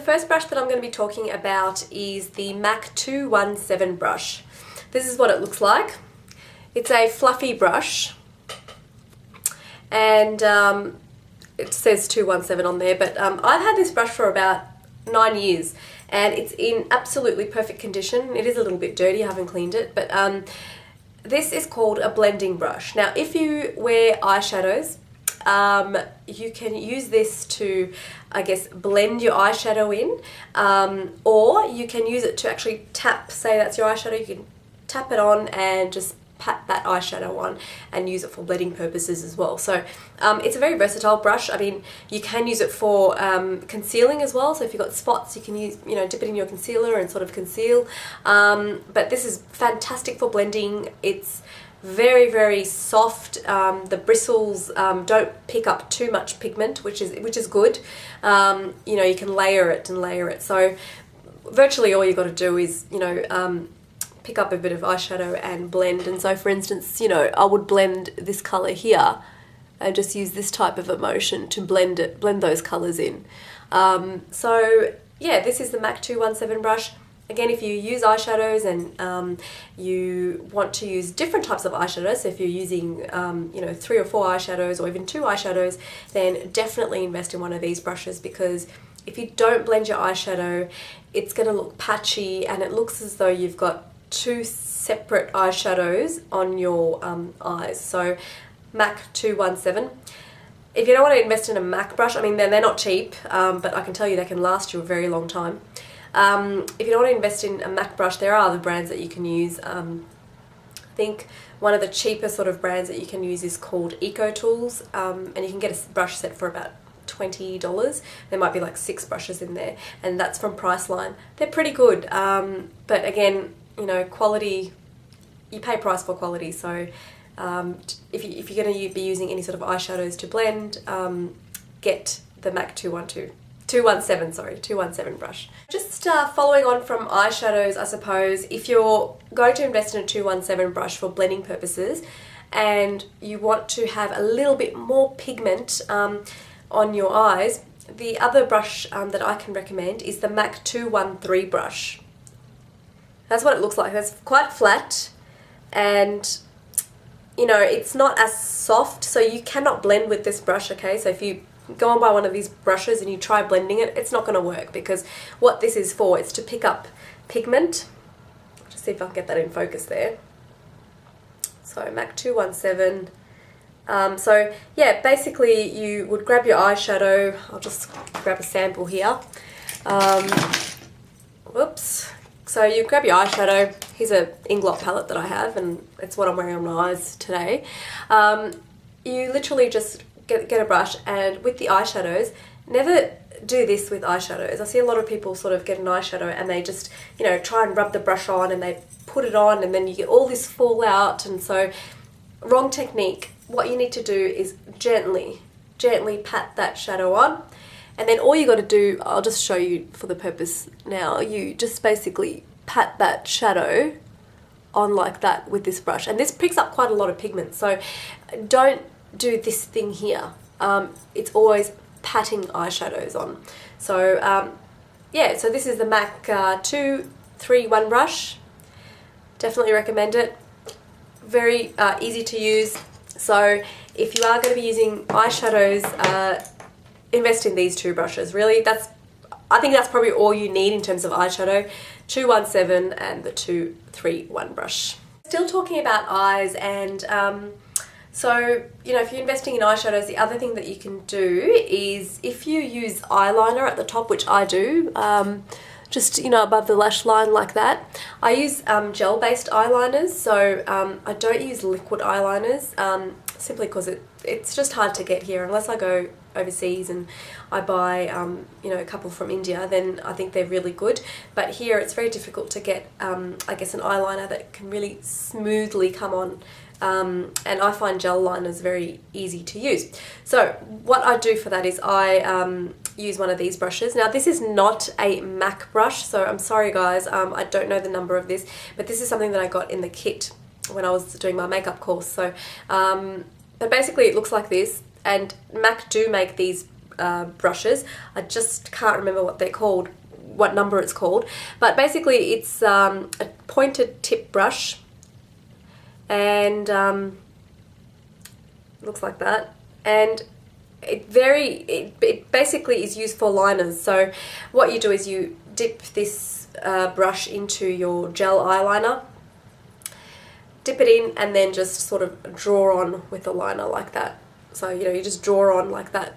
first brush that I'm going to be talking about is the MAC 217 brush. This is what it looks like. It's a fluffy brush, and it says 217 on there, but I've had this brush for about 9 years and it's in absolutely perfect condition. It is a little bit dirty, I haven't cleaned it, but this is called a blending brush. Now if you wear eyeshadows, you can use this to, I guess, blend your eyeshadow in, or you can use it to actually tap, say that's your eyeshadow, you can tap it on and just pat that eyeshadow on and use it for blending purposes as well. So it's a very versatile brush. I mean, you can use it for concealing as well. So if you've got spots, you can use, dip it in your concealer and sort of conceal. But this is fantastic for blending. It's very, very soft. The bristles don't pick up too much pigment, which is good. You can layer it and layer it. So virtually all you got to do is, pick up a bit of eyeshadow and blend. And so for instance, I would blend this color here and just use this type of a motion to blend those colors in. So yeah, this is the MAC 217 brush. Again, if you use eyeshadows and you want to use different types of eyeshadows, so if you're using 3 or 4 eyeshadows or even 2 eyeshadows, then definitely invest in one of these brushes, because if you don't blend your eyeshadow, it's going to look patchy and it looks as though you've got 2 separate eyeshadows on your eyes. So MAC 217. If you don't want to invest in a MAC brush, I mean they're not cheap, but I can tell you they can last you a very long time. If you don't want to invest in a MAC brush, there are other brands that you can use. I think one of the cheaper sort of brands that you can use is called Eco Tools, and you can get a brush set for about $20. There might be like 6 brushes in there, and that's from Priceline. They're pretty good, but again, quality, you pay price for quality. So if you're going to be using any sort of eyeshadows to blend, get the MAC 217 brush. Just following on from eyeshadows, I suppose, if you're going to invest in a 217 brush for blending purposes and you want to have a little bit more pigment on your eyes, the other brush that I can recommend is the MAC 213 brush. That's what it looks like. It's quite flat, and it's not as soft, so you cannot blend with this brush, okay? So if you go and buy one of these brushes and you try blending it, it's not going to work, because what this is for is to pick up pigment. Just see if I can get that in focus there. So MAC 217. So yeah, basically you would grab your eyeshadow. I'll just grab a sample here. Whoops. So you grab your eyeshadow. Here's a Inglot palette that I have, and it's what I'm wearing on my eyes today. You literally just get a brush, and with the eyeshadows, never do this with eyeshadows. I see a lot of people sort of get an eyeshadow and they just, try and rub the brush on and they put it on, and then you get all this fallout, and so wrong technique. What you need to do is gently pat that shadow on. And then all you got to do, I'll just show you for the purpose now, you just basically pat that shadow on like that with this brush. And this picks up quite a lot of pigment, so don't do this thing here. It's always patting eyeshadows on. So yeah, so this is the MAC 231 brush. Definitely recommend it. Very easy to use. So if you are going to be using eyeshadows, invest in these 2 brushes. Really, I think that's probably all you need in terms of eyeshadow. 217 and the 231 brush. Still talking about eyes, and so if you're investing in eyeshadows, the other thing that you can do is, if you use eyeliner at the top, which I do, just above the lash line like that. I use gel-based eyeliners, so I don't use liquid eyeliners, simply because it's just hard to get here. Unless I go overseas and I buy a couple from India, then I think they're really good. But here it's very difficult to get I guess an eyeliner that can really smoothly come on. And I find gel liners very easy to use. So what I do for that is I use one of these brushes. Now this is not a MAC brush, so I'm sorry guys, I don't know the number of this, but this is something that I got in the kit when I was doing my makeup course. So but basically it looks like this, and MAC do make these brushes. I just can't remember what they're called, what number it's called, but basically it's a pointed tip brush, and looks like that, and it basically is used for liners. So what you do is you dip this brush into your gel eyeliner, dip it in, and then just sort of draw on with the liner like that. So, you know, you just draw on like that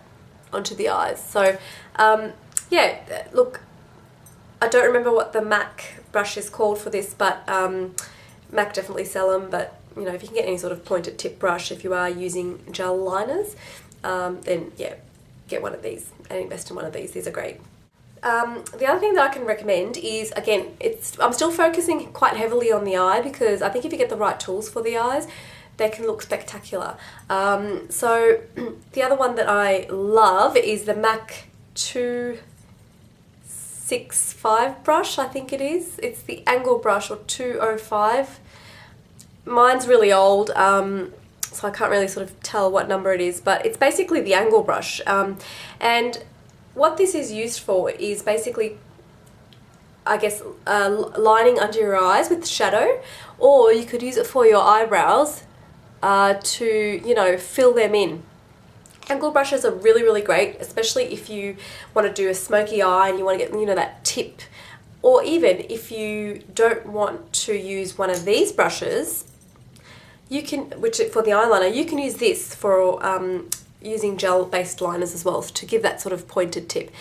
onto the eyes. So, yeah, look, I don't remember what the MAC brush is called for this, but MAC definitely sell them. But, you know, if you can get any sort of pointed tip brush, if you are using gel liners, then, yeah, get one of these and invest in one of these. These are great. The other thing that I can recommend is, again, I'm still focusing quite heavily on the eye, because I think if you get the right tools for the eyes, they can look spectacular. So the other one that I love is the MAC 265 brush, I think it is. It's the angle brush, or 205. Mine's really old, so I can't really sort of tell what number it is, but it's basically the angle brush. And what this is used for is basically, I guess, lining under your eyes with shadow, or you could use it for your eyebrows to, you know, fill them in. Angle brushes are really, really great, especially if you want to do a smoky eye and you want to get, you know, that tip. Or even if you don't want to use one of these brushes, you can, which for the eyeliner, you can use this for using gel-based liners as well, to give that sort of pointed tip.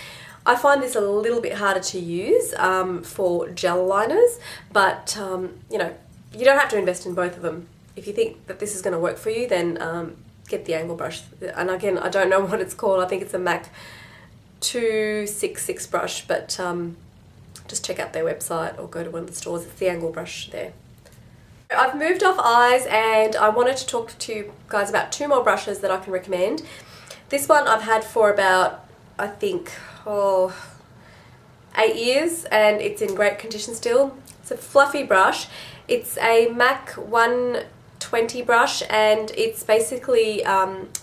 I find this a little bit harder to use for gel liners, but you know, you don't have to invest in both of them. If you think that this is going to work for you, then get the angle brush. And again, I don't know what it's called. I think it's a MAC 266 brush, but just check out their website or go to one of the stores. It's the angle brush there. I've moved off eyes, and I wanted to talk to you guys about two more brushes that I can recommend. This one I've had for about, I think, 8 years, and it's in great condition still. It's a fluffy brush. It's a MAC 120 brush, and it's basically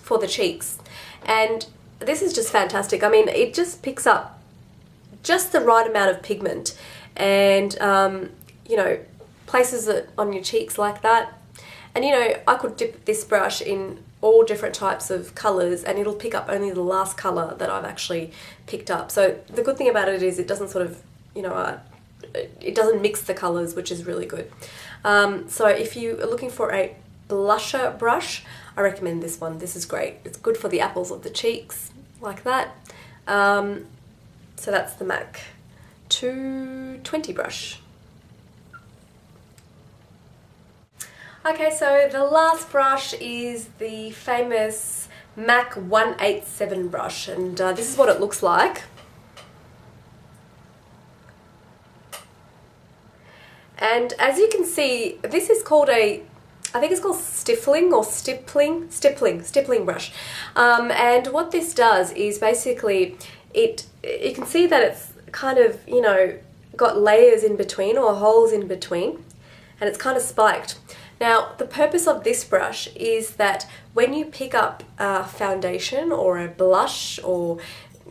for the cheeks. And this is just fantastic. I mean, it just picks up just the right amount of pigment, and you know, places it on your cheeks like that. And you know, I could dip this brush in all different types of colours, and it'll pick up only the last colour that I've actually picked up. So the good thing about it is it doesn't sort of, you know, it doesn't mix the colours, which is really good. So if you are looking for a blusher brush, I recommend this one. This is great. It's good for the apples of the cheeks, like that. So that's the MAC 220 brush. Okay, so the last brush is the famous MAC 187 brush, and this is what it looks like. And as you can see, this is called I think it's called stippling brush. And what this does is basically, you can see that it's kind of, you know, got layers in between, or holes in between, and it's kind of spiked. Now, the purpose of this brush is that when you pick up a foundation or a blush, or,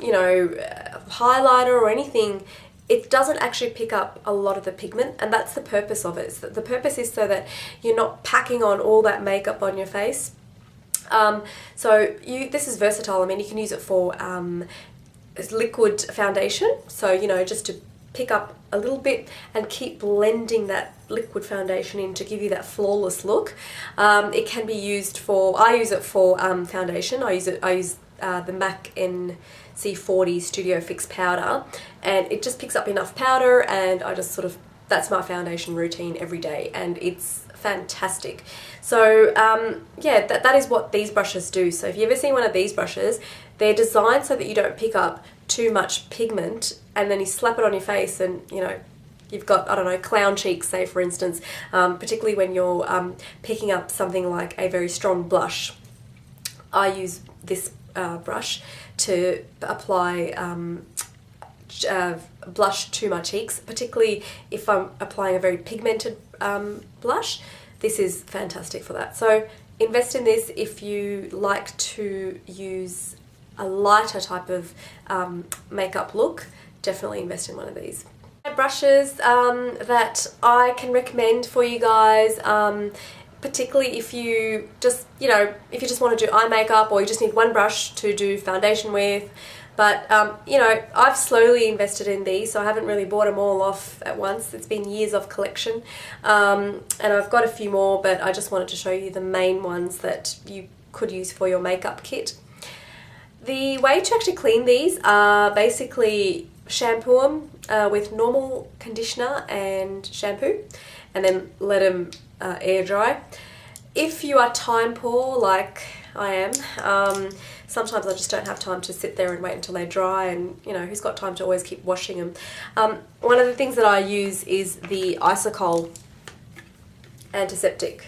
you know, a highlighter or anything, it doesn't actually pick up a lot of the pigment, and that's the purpose of it. So the purpose is so that you're not packing on all that makeup on your face. This is versatile. I mean, you can use it for liquid foundation, so, you know, just to pick up a little bit and keep blending that liquid foundation in to give you that flawless look. It can be used for, I use it for foundation. I use the MAC NC40 Studio Fix powder, and it just picks up enough powder, and I just sort of, that's my foundation routine every day, and it's fantastic. So yeah, that is what these brushes do. So if you've ever seen one of these brushes, they're designed so that you don't pick up too much pigment, and then you slap it on your face and, you know, you've got, I don't know, clown cheeks, say for instance, particularly when you're picking up something like a very strong blush. I use this brush to apply blush to my cheeks, particularly if I'm applying a very pigmented blush. This is fantastic for that. So invest in this if you like to use a lighter type of makeup look, definitely invest in one of these. Brushes that I can recommend for you guys, particularly if you just, if you just want to do eye makeup, or you just need one brush to do foundation with. But, I've slowly invested in these, so I haven't really bought them all off at once. It's been years of collection, and I've got a few more, but I just wanted to show you the main ones that you could use for your makeup kit. The way to actually clean these are basically shampoo them with normal conditioner and shampoo, and then let them air dry. If you are time poor like I am, sometimes I just don't have time to sit there and wait until they dry, and who's got time to always keep washing them. One of the things that I use is the Isocol antiseptic.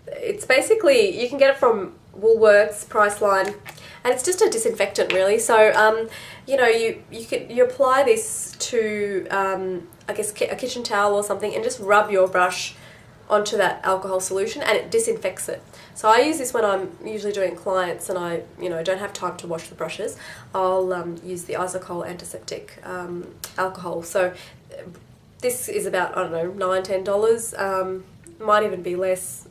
It's basically, you can get it from Woolworths, Priceline, and it's just a disinfectant really. So you apply this to I guess a kitchen towel or something, and just rub your brush onto that alcohol solution, and it disinfects it. So I use this when I'm usually doing clients and I don't have time to wash the brushes. I'll use the Isocol antiseptic alcohol. So this is about, I don't know, $9–10, might even be less.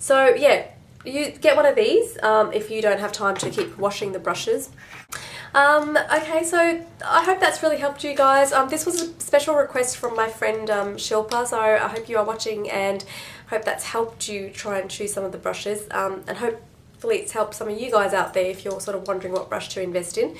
So yeah, you get one of these if you don't have time to keep washing the brushes. Okay, so I hope that's really helped you guys. This was a special request from my friend Shilpa, so I hope you are watching, and hope that's helped you try and choose some of the brushes, and hopefully it's helped some of you guys out there if you're sort of wondering what brush to invest in.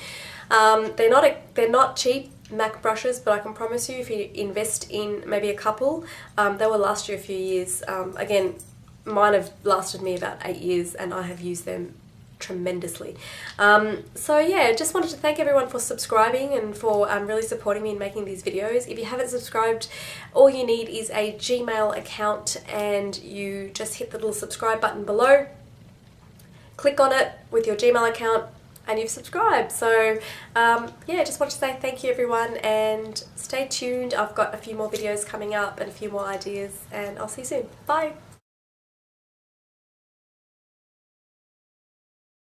They're not cheap MAC brushes, but I can promise you if you invest in maybe a couple, they will last you a few years. Again, mine have lasted me about 8 years, and I have used them tremendously. So yeah, just wanted to thank everyone for subscribing and for really supporting me in making these videos. If you haven't subscribed, all you need is a Gmail account, and you just hit the little subscribe button below, click on it with your Gmail account, and you've subscribed. So yeah, just wanted to say thank you everyone, and stay tuned. I've got a few more videos coming up and a few more ideas, and I'll see you soon. Bye!